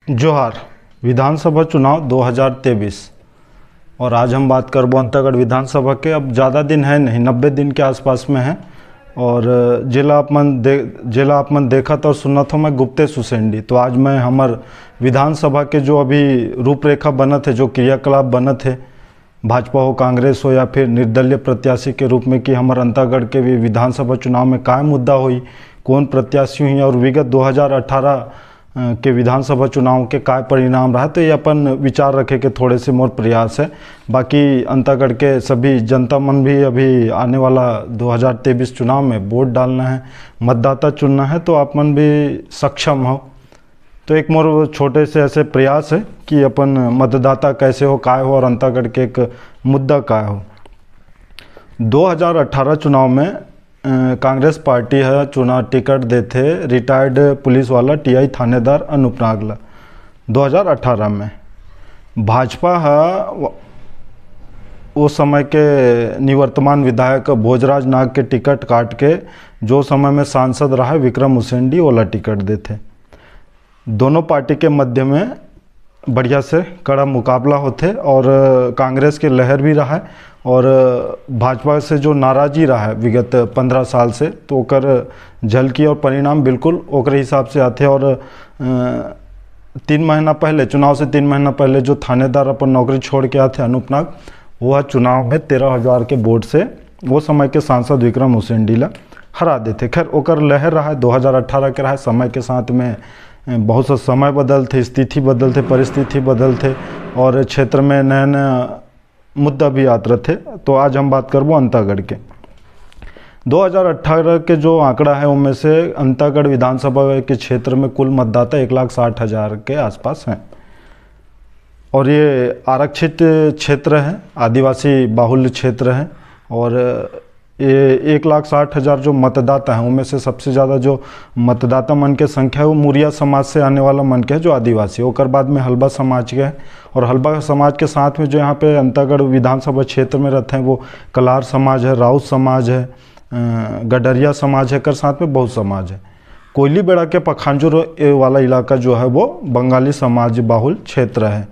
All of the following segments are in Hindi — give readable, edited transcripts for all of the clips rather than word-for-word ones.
जोहार। विधानसभा चुनाव 2023 और आज हम बात करबो अंतागढ़ विधानसभा के। अब ज़्यादा दिन है नहीं, 90 दिन के आसपास में है। और जिला आप मन देखत और सुनत हो मैं गुप्तेश हुसैंडी। तो आज मैं हमर विधानसभा के जो अभी रूपरेखा बनत है, जो क्रियाकलाप बनत है, भाजपा हो कांग्रेस हो या फिर निर्दलीय प्रत्याशी के रूप में कि हमार अंतागढ़ के भी विधानसभा चुनाव में काय मुद्दा हुई, कौन प्रत्याशी हुई और विगत 2018 के विधानसभा चुनाव के काय परिणाम रहा, तो ये अपन विचार रखे के थोड़े से मोर प्रयास है। बाकी अंतागढ़ के सभी जनता मन भी अभी आने वाला 2023 चुनाव में वोट डालना है, मतदाता चुनना है, तो आप मन भी सक्षम हो। तो एक मोर छोटे से ऐसे प्रयास है कि अपन मतदाता कैसे हो, काय हो और अंतागढ़ के एक मुद्दा काय हो। 2018 चुनाव में कांग्रेस पार्टी है चुनाव टिकट देते रिटायर्ड पुलिस वाला टीआई थानेदार अनूप नागला 2018 में। भाजपा है उस समय के निवर्तमान विधायक भोजराज नाग के टिकट काट के जो समय में सांसद रहा विक्रम हुसैंडी वाला टिकट देते। दोनों पार्टी के मध्य में बढ़िया से कड़ा मुकाबला होते और कांग्रेस के लहर भी रहा है और भाजपा से जो नाराज़गी रहा है विगत 15 साल से, तो ओकर झलकी और परिणाम बिल्कुल ओकरे हिसाब से आते। और 3 महीना पहले, चुनाव से 3 महीना पहले जो थानेदार अपन नौकरी छोड़ के आते अनूप नाग, वह चुनाव में 13,000 के वोट से वो समय के सांसद विक्रम हुसैंडी ला हरा देते। खैर ओकर लहर रहा है 2018 के रहा है। समय के साथ में बहुत सा समय बदलते, स्थिति बदलते, परिस्थिति बदलते और क्षेत्र में नया नया मुद्दा भी आते रहते। तो आज हम बात करबो अंतागढ़ के 2018 के जो आंकड़ा है उनमें से अंतागढ़ विधानसभा के क्षेत्र में कुल मतदाता 1,60,000 के आसपास हैं और ये आरक्षित क्षेत्र है, आदिवासी बाहुल्य क्षेत्र है। और ये 1,60,000 जो मतदाता हैं उनमें से सबसे ज़्यादा जो मतदाता मन के संख्या है वो मुरिया समाज से आने वाला मन के है, जो आदिवासी। और बाद में हल्बा समाज के है और हल्बा समाज के साथ में जो यहाँ पे अंतागढ़ विधानसभा क्षेत्र में रहते हैं वो कलार समाज है, राउत समाज है, गडरिया समाज है, कर साथ में बहुत समाज है। कोयली बेड़ा के पखांजूर वाला इलाका जो है वो बंगाली समाज बाहुल क्षेत्र है,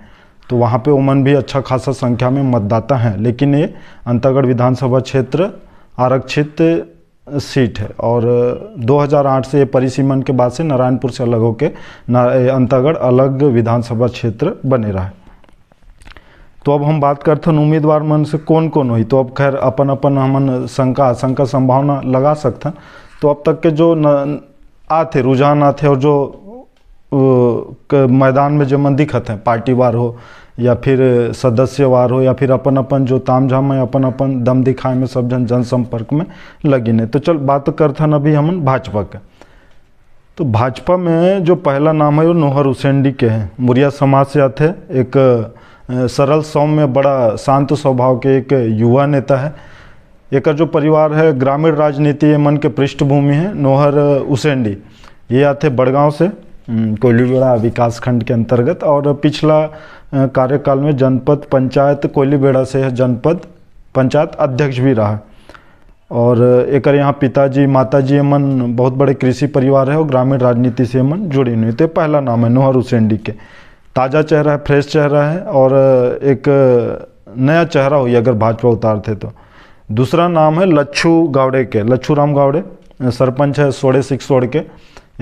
तो वहाँ पे उमन भी अच्छा खासा संख्या में मतदाता हैं। लेकिन ये अंतागढ़ विधानसभा क्षेत्र आरक्षित सीट है और 2008 से परिसीमन के बाद से नारायणपुर से अलग होके अंतागढ़ अलग विधानसभा क्षेत्र बने रहा है। तो अब हम बात करते हैं उम्मीदवार मन से कौन कौन हुई। तो अब खैर अपन अपन हमन शंका आशंका संभावना लगा सकते हैं। तो अब तक के जो आते रुझान आते और जो मैदान में जो मन दिखत हैं, पार्टीवार हो या फिर सदस्यवार हो या फिर अपन अपन जो तामझाम है अपन अपन दम दिखाए में सब जनसंपर्क में लगी ने। तो चल बात करते हैं अभी हमन भाजपा के। तो भाजपा में जो पहला नाम है वो नोहर हुसैंडी के हैं, मुरिया समाज से आते। एक सरल सौम्य बड़ा शांत स्वभाव के एक युवा नेता है। एक जो परिवार है ग्रामीण राजनीति मन के पृष्ठभूमि है। नोहर हुसैंडी ये आते बड़गांव से, कोयलीबेड़ा विकास खंड के अंतर्गत, और पिछला कार्यकाल में जनपद पंचायत कोयलीबेड़ा से जनपद पंचायत अध्यक्ष भी रहा। और एक यहाँ पिताजी माताजी मन बहुत बड़े कृषि परिवार है और ग्रामीण राजनीति से मन जुड़ी हुई। तो पहला नाम है नोहर हुसैंडी के। ताज़ा चेहरा है, फ्रेश चेहरा है और एक नया चेहरा हुई अगर भाजपा उतारते तो। दूसरा नाम है लच्छू गावड़े के, लच्छू राम गावड़े, सरपंच है सोड़े सिक्सोड़ के,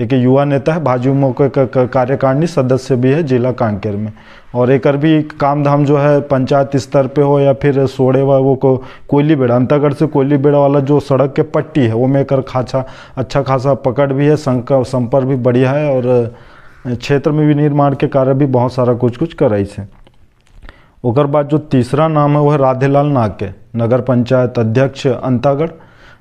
एक युवा नेता है, भाजपा के कार्यकारिणी सदस्य भी है जिला कांकेर में। और एक भी काम धाम जो है पंचायत स्तर पे हो या फिर सोड़े व वो को कोयलीबेड़ा, अंतागढ़ से कोयलीबेड़ा वाला जो सड़क के पट्टी है वो में कर अच्छा खासा पकड़ भी है, संपर्क भी बढ़िया है और क्षेत्र में भी निर्माण के कार्य भी बहुत सारा कुछ कर रही है। ओकर बाद जो तीसरा नाम है वो है राधेलाल नाग के, नगर पंचायत अध्यक्ष अंतागढ़।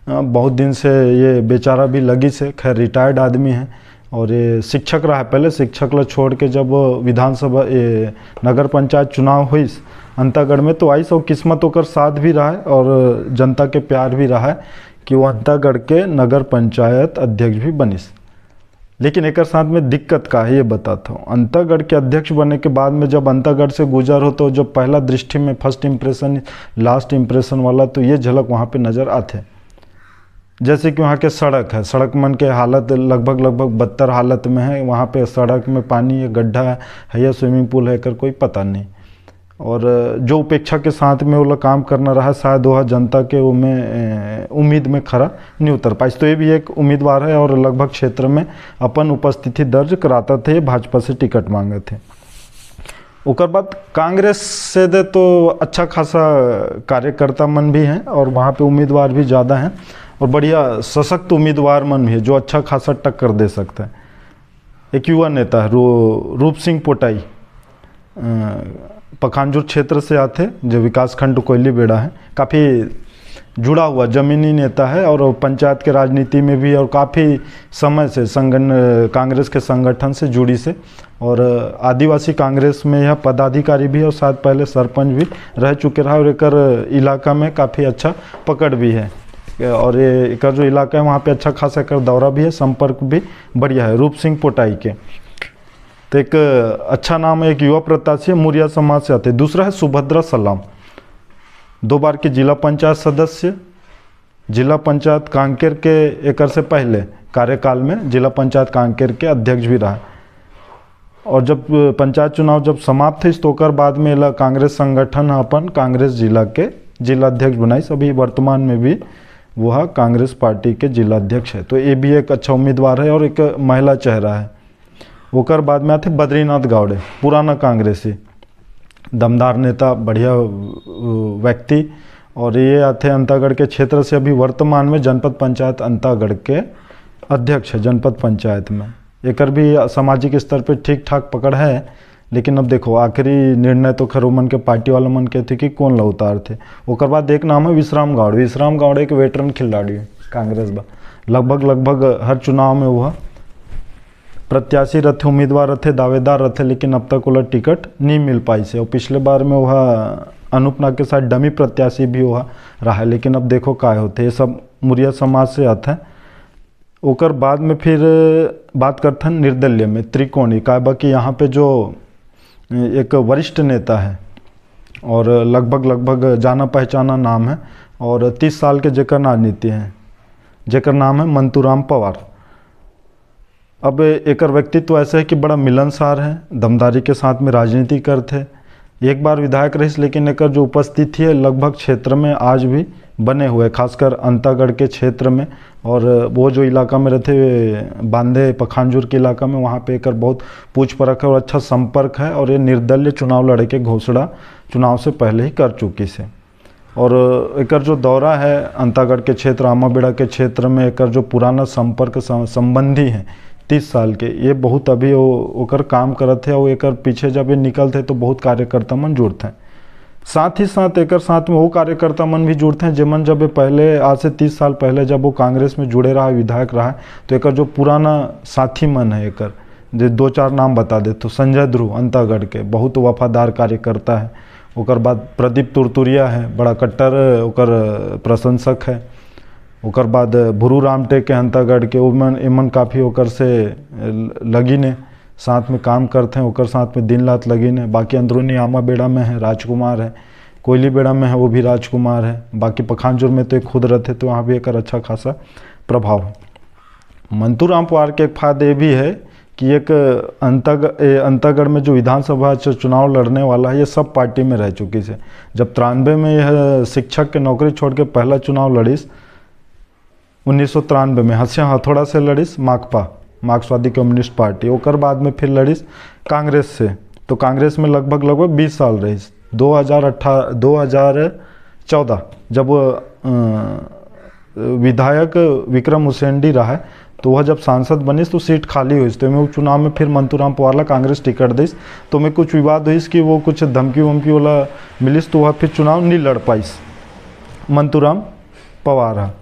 बहुत दिन से ये बेचारा भी लगी से, खैर रिटायर्ड आदमी है और ये शिक्षक रहा है। पहले शिक्षक ला छोड़ के जब विधानसभा नगर पंचायत चुनाव हुई अंतागढ़ में तो आई सो किस्मत होकर साथ भी रहा है और जनता के प्यार भी रहा है कि वो अंतागढ़ के नगर पंचायत अध्यक्ष भी बनिस। लेकिन एक साथ में दिक्कत का है ये बताता हूँ। अंतागढ़ के अध्यक्ष बनने के बाद में जब अंतागढ़ से गुजर हो तो जो पहला दृष्टि में फर्स्ट इम्प्रेशन लास्ट इम्प्रेशन वाला, तो ये झलक वहाँ पे नज़र आते। जैसे कि वहाँ के सड़क है, सड़क मन के हालत लगभग बदतर हालत में है। वहाँ पे सड़क में पानी है, गड्ढा है या स्विमिंग पूल है कर कोई पता नहीं। और जो उपेक्षा के साथ में वो लोग काम करना रहा, शायद वह जनता के उम्मीद में खरा नहीं उतर पाई। तो ये भी एक उम्मीदवार है और लगभग क्षेत्र में अपन उपस्थिति दर्ज कराता थे, भाजपा से टिकट मांगे थे। उसके बाद कांग्रेस से दे तो अच्छा खासा कार्यकर्ता मन भी हैं और वहाँ पे उम्मीदवार भी ज़्यादा हैं और बढ़िया सशक्त उम्मीदवार मन भी है जो अच्छा खासा टक्कर दे सकता है। एक युवा नेता है रूप सिंह पोटाई, पखानजूर क्षेत्र से आते, जो विकास खंड कोयली बेड़ा है, काफ़ी जुड़ा हुआ जमीनी नेता है और पंचायत के राजनीति में भी और काफ़ी समय से कांग्रेस के संगठन से जुड़ी से, और आदिवासी कांग्रेस में यह पदाधिकारी भी है और शायद पहले सरपंच भी रह चुके रहा और एक इलाका में काफ़ी अच्छा पकड़ भी है। और ये एक जो इलाका है वहाँ पे अच्छा खासा कर दौरा भी है, संपर्क भी बढ़िया है रूप सिंह पोटाई के। तो एक अच्छा नाम है, एक युवा प्रत्याशी है, मुरिया समाज से आते। दूसरा है सुभद्रा सलाम, 2 बार के जिला पंचायत सदस्य, जिला पंचायत कांकेर के एक से पहले कार्यकाल में जिला पंचायत कांकेर के अध्यक्ष भी रहा। और जब पंचायत चुनाव जब समाप्त थे तो बाद में कांग्रेस संगठन अपन कांग्रेस जिला के जिलाध्यक्ष बनाई। अभी वर्तमान में भी वह कांग्रेस पार्टी के जिलाध्यक्ष है। तो ये भी एक अच्छा उम्मीदवार है और एक महिला चेहरा है। वो बाद में आते बद्रीनाथ गावड़े, पुराना कांग्रेसी, दमदार नेता, बढ़िया व्यक्ति, और ये आते अंतागढ़ के क्षेत्र से। अभी वर्तमान में जनपद पंचायत अंतागढ़ के अध्यक्ष है जनपद पंचायत में। एक भी सामाजिक स्तर पे ठीक ठाक पकड़ है, लेकिन अब देखो आखिरी निर्णय तो खैर मन के पार्टी वाला मन के थे कि कौन ला उतार थे। उसके बाद एक नाम है विश्राम गावड़े। विश्राम गावड़े एक वेटरन खिलाड़ी है कांग्रेस बा, लगभग हर चुनाव में वह प्रत्याशी रहते, उम्मीदवार रहते, दावेदार रहते, लेकिन अब तक वो टिकट नहीं मिल पाई से। और पिछले बार में वह अनुपना के साथ डमी प्रत्याशी भी वह रहा है, लेकिन अब देखो क्या होते। ये सब मुरिया समाज से आता है। ओकर बाद में फिर बात करते हैं निर्दलीय में त्रिकोणी का, बाकी यहाँ पे जो एक वरिष्ठ नेता है और लगभग जाना पहचाना नाम है और 30 साल के जेकर राजनीति है, जेकर नाम है मंतूराम पवार। अब एकर व्यक्तित्व ऐसे है कि बड़ा मिलनसार है, दमदारी के साथ में राजनीति करते। एक बार विधायक रही, लेकिन एकर जो उपस्थिति है लगभग क्षेत्र में आज भी बने हुए, खासकर अंतागढ़ के क्षेत्र में। और वो जो इलाका में रहते बांधे पखानजूर के इलाका में, वहाँ पे एकर बहुत पूछ परख है और अच्छा संपर्क है। और ये निर्दलीय चुनाव लड़े के घोषणा चुनाव से पहले ही कर चुकी से। और एकर जो दौरा है अंतागढ़ के क्षेत्र, आमाबेड़ा के क्षेत्र में, एकर जो पुराना संपर्क संबंधी हैं 30 साल के, ये बहुत अभी ओकर काम करते हैं। और एकर पीछे जब ये निकलते तो बहुत कार्यकर्ता मन जुड़ते हैं। साथ ही साथ एकर साथ में वो कार्यकर्ता मन भी जुड़ते हैं जेमन जब ये पहले आज से 30 साल पहले जब वो कांग्रेस में जुड़े रहा, विधायक रहा, तो एकर जो पुराना साथी मन है, एकर जो 2-4 नाम बता दे तो संजय ध्रुव अंतागढ़ के बहुत वफादार कार्यकर्ता है। ओकर बाद प्रदीप तुरतुरिया है, बड़ा कट्टर ओकर प्रशंसक है। ओकर बाद भुरू रामटे के अंतागढ़ के इमन काफ़ी ओकर से लगी ने साथ में काम करते हैं, ओकर साथ में दिन रात लगी ने। बाकी अंदरूनी आमाबेड़ा में है राजकुमार है, कोयली बेड़ा में है वो भी राजकुमार है, बाकी पखानजूर में तो एक खुद रहते, तो वहाँ भी एक अच्छा खासा प्रभाव है। मंतूराम पवार के एक फायदे ये भी है कि एक अंतागढ़ में जो विधानसभा चुनाव लड़ने वाला है, ये सब पार्टी में रह चुकी है। जब 93 में यह शिक्षक के नौकरी छोड़ के पहला चुनाव लड़ीस 1993 में हंसिया हथौड़ा से लड़ीस माकपा, मार्क्सवादी कम्युनिस्ट पार्टी। ओकर बाद में फिर लड़ीस कांग्रेस से, तो कांग्रेस में लगभग 20 साल रहीस। 2014 जब विधायक विक्रम उसेंडी रहा है, तो वह जब सांसद बनीस तो सीट खाली हुई, तो मैं चुनाव में फिर मंतूराम पवार ला कांग्रेस टिकट दीस, तो मैं कुछ विवाद हुई कि वो कुछ धमकी वमकी वाला मिलिस, तो वह फिर चुनाव नहीं लड़ पाईस मंतूराम पवार।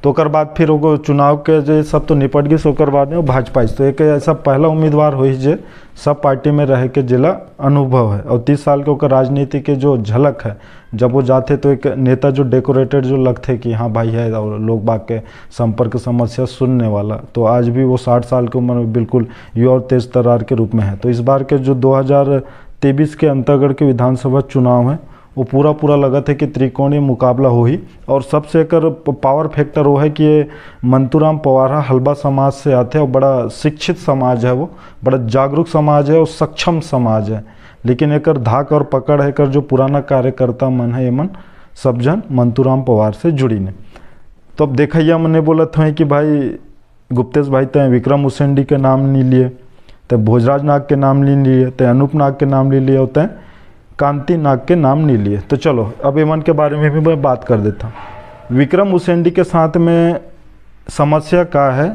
तो ओकर बाद फिर वो चुनाव के जो सब तो निपट गई, ओकर बाद में वो भाजपा। तो एक ऐसा पहला उम्मीदवार हुई जो सब पार्टी में रह के जिला अनुभव है। और 30 साल के ओकर राजनीति के जो झलक है, जब वो जाते तो एक नेता जो डेकोरेटेड जो लगते कि हाँ भाई है और लोग बाग के संपर्क समस्या सुनने वाला, तो आज भी वो 60 साल की उम्र में बिल्कुल युवा और तेज तर्रार के रूप में है। तो इस बार के जो 2023 के अंतागढ़ के विधानसभा चुनाव है, वो पूरा पूरा लगत है कि त्रिकोणीय मुकाबला हो ही। और सबसे एकर पावर फैक्टर वो है कि ये मंतूराम पवार हलबा समाज से आते हैं और बड़ा शिक्षित समाज है, वो बड़ा जागरूक समाज है और सक्षम समाज है। लेकिन एकर धाक और पकड़ है कर जो पुराना कार्यकर्ता मन है, ये मन सब जन मंतूराम पवार से जुड़ी ने। तो अब देखिए मैंने बोला था कि भाई गुप्तेश भाई तय विक्रम उसेंडी के नाम नहीं लिए, तय भोजराज नाग के नाम नहीं लिए, तय अनूप नाग के नाम ले लिए और तय कांति नाग के नाम नहीं लिए। तो चलो अब एमन के बारे में भी मैं बात कर देता हूँ। विक्रम उसेंडी के साथ में समस्या का है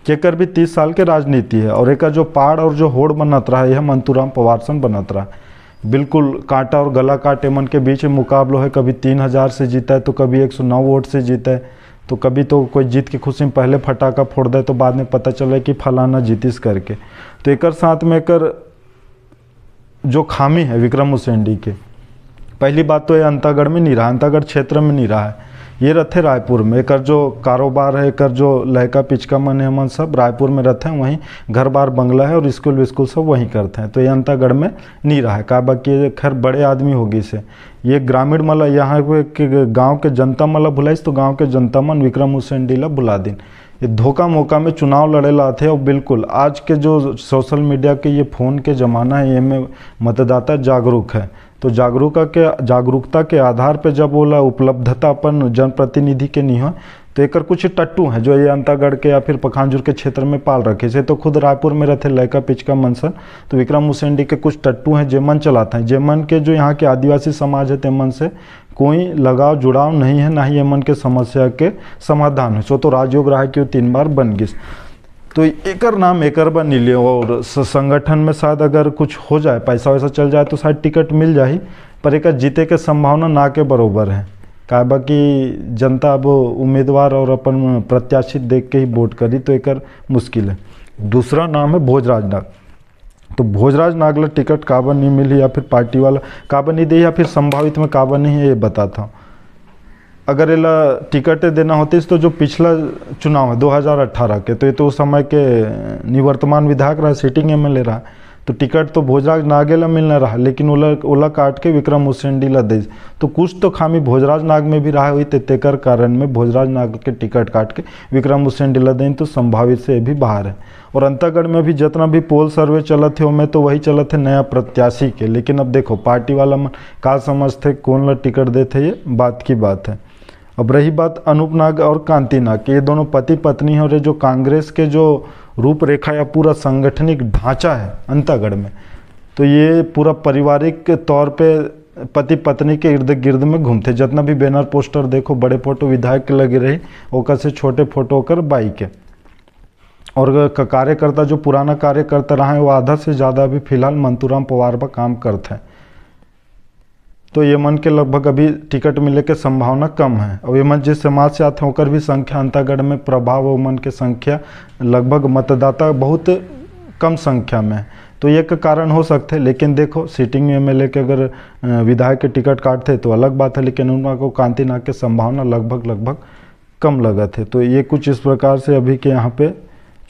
कि एकर भी 30 साल के राजनीति है और एकर जो पाड़ और जो होड़ बनत रहा है यह मंतूराम पवार सन बनत रहा है। बिल्कुल कांटा और गला काट एमन के बीच में मुकाबला है, कभी 3000 से जीता है तो कभी 109 वोट से जीता है, तो कभी तो कोई जीत की खुशी में पहले फटाका फोड़ दे तो बाद में पता चले कि फलाना जीतिस करके। तो एकर साथ में एकर जो खामी है विक्रम उसेंडी के, पहली बात तो ये अंतागढ़ में नहीं रहा, अंतागढ़ क्षेत्र में नहीं रहा है, ये रहते रायपुर में। एकर जो कारोबार है, एकर जो लयका पिचका मन है मन सब रायपुर में रहते हैं, वहीं घर बार बंगला है और स्कूल विस्कूल सब वहीं करते हैं। तो ये अंतागढ़ में नहीं रहा है का बाकी खैर बड़े आदमी होगी से ये ग्रामीण मतलब यहाँ के गांव के जनता मतलब भुलाइस तो गांव के जनता मन विक्रम उसेंडी ला भुला दिन। ये धोखा मौका में चुनाव लड़ेला थे और बिल्कुल आज के जो सोशल मीडिया के ये फ़ोन के ज़माना है, ये में मतदाता जागरूक है। तो जागरूकता के आधार पे जब बोला उपलब्धता अपन जनप्रतिनिधि के नहीं हो तो एकर कुछ टट्टू हैं जो ये अंतागढ़ के या फिर पखानजूर के क्षेत्र में पाल रखे से। तो खुद रायपुर में रहते लयका पिचका मनसन, तो विक्रम उसेंडी के कुछ टट्टू हैं जेमन चलाते हैं, जेमन के जो यहाँ के आदिवासी समाज है तेमन से कोई लगाव जुड़ाव नहीं है, ना ही एमन के समस्या के समाधान है। सो तो राजयोग रहा कि वो 3 बार बन गई। तो एकर नाम एकर बन नहीं लिया और संगठन में शायद अगर कुछ हो जाए पैसा वैसा चल जाए तो शायद टिकट मिल जाए, पर एकर जीते के संभावना ना के बरोबर है। का बाकी जनता अब उम्मीदवार और अपन प्रत्याशी देख के ही वोट करी तो एकर मुश्किल है। दूसरा नाम है भोजराज नाग। तो भोजराज नाग ला टिकट काबर नहीं मिली या फिर पार्टी वाला काबर नहीं दे या फिर संभावित में काबर नहीं है ये बताता हूँ। अगर एला टिकट देना होती तो जो पिछला चुनाव है 2018 के, तो ये तो उस समय के निवर्तमान विधायक रहा, सिटिंग एमएलए रहा, तो टिकट तो भोजराज नागे ला मिलना रहा, लेकिन ओला काट के विक्रम उसेंडी ला दे। तो कुछ तो खामी भोजराज नाग में भी रहा हुई तेकर कारण में भोजराज नाग के टिकट काट के विक्रम उसेंडी ला दें, तो संभावित से भी बाहर है। और अंतागढ़ में भी जितना भी पोल सर्वे चलत है उनमें तो वही चलत है नया प्रत्याशी के। लेकिन अब देखो पार्टी वाला मन का समझते कौन ला टिकट देते, ये बात की बात है। अब रही बात अनूप नाग और कांति नाग के, ये दोनों पति पत्नी हैं और ये जो कांग्रेस के जो रूपरेखा या पूरा सांगठनिक ढांचा है अंतागढ़ में, तो ये पूरा पारिवारिक तौर पे पति पत्नी के इर्द गिर्द में घूमते। जितना भी बैनर पोस्टर देखो बड़े फोटो विधायक के लगे रही, ओकर से छोटे फोटो कर बाइक के। और कार्यकर्ता जो पुराना कार्यकर्ता रहा है वो आधा से ज़्यादा अभी फिलहाल मंतूराम पवार पर काम करते हैं। तो ये मन के लगभग अभी टिकट मिले के संभावना कम है। और ये मन जिस समाज से आते हैं होकर भी संख्या अंतागढ़ में प्रभाव और मन के संख्या लगभग मतदाता बहुत कम संख्या में है, तो ये का कारण हो सकते। लेकिन देखो सीटिंग में एमएलए के अगर विधायक के टिकट काटते तो अलग बात है, लेकिन उनको कांति नाग के संभावना लगभग कम लगा थे। तो ये कुछ इस प्रकार से अभी के यहाँ पे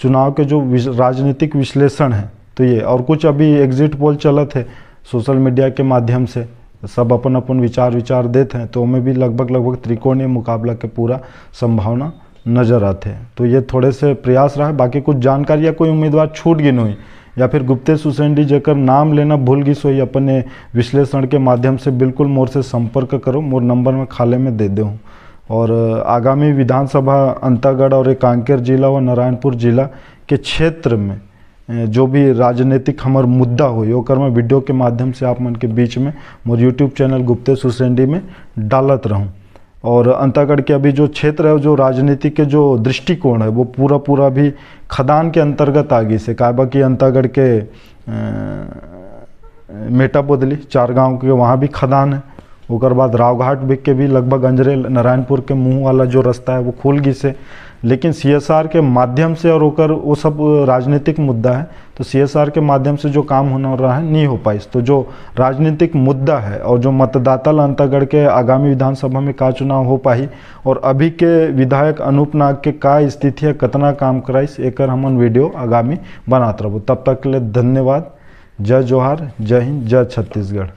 चुनाव के जो राजनीतिक विश्लेषण है तो ये। और कुछ अभी एग्जिट पोल चलत है सोशल मीडिया के माध्यम से, सब अपन अपन विचार देते हैं, तो उनमें भी लगभग त्रिकोणीय मुकाबला के पूरा संभावना नज़र आते हैं। तो ये थोड़े से प्रयास रहा है। बाकी कुछ जानकारी या कोई उम्मीदवार छूट गिन हुई या फिर गुप्तेश उसेंडी जेकर नाम लेना भूल गई सोई अपने विश्लेषण के माध्यम से बिल्कुल मोर से संपर्क करो, मोर नंबर में खाले में दे दूँ। और आगामी विधानसभा अंतागढ़ और कांकेर जिला व नारायणपुर जिला के क्षेत्र में जो भी राजनीतिक हमार मुद्दा हो ओकर मैं वीडियो के माध्यम से आप मन के बीच में मोर यूट्यूब चैनल गुप्तेश उसेंडी में डालत रहूं। और अंतागढ़ के अभी जो क्षेत्र है जो राजनीति के जो दृष्टिकोण है वो पूरा भी खदान के अंतर्गत आ गई से। काबा की अंतागढ़ के मेटा बोदली 4 गांव के वहाँ भी खदान है, ओकर बाद रावघाट बिक के भी लगभग अंजरे नारायणपुर के मुंह वाला जो रास्ता है वो खुल गई से। लेकिन सीएसआर के माध्यम से और ओकर वो सब राजनीतिक मुद्दा है, तो सीएसआर के माध्यम से जो काम होना रहा है नहीं हो पाई। तो जो राजनीतिक मुद्दा है और जो मतदाता अंतागढ़ के आगामी विधानसभा में का चुनाव हो पाई और अभी के विधायक अनूप नाग के का स्थिति है, कितना काम कराइस, एकर हमन वीडियो आगामी बनाते रहबो। तब तक के लिए धन्यवाद। जय जोहार, जय हिंद, जय छत्तीसगढ़।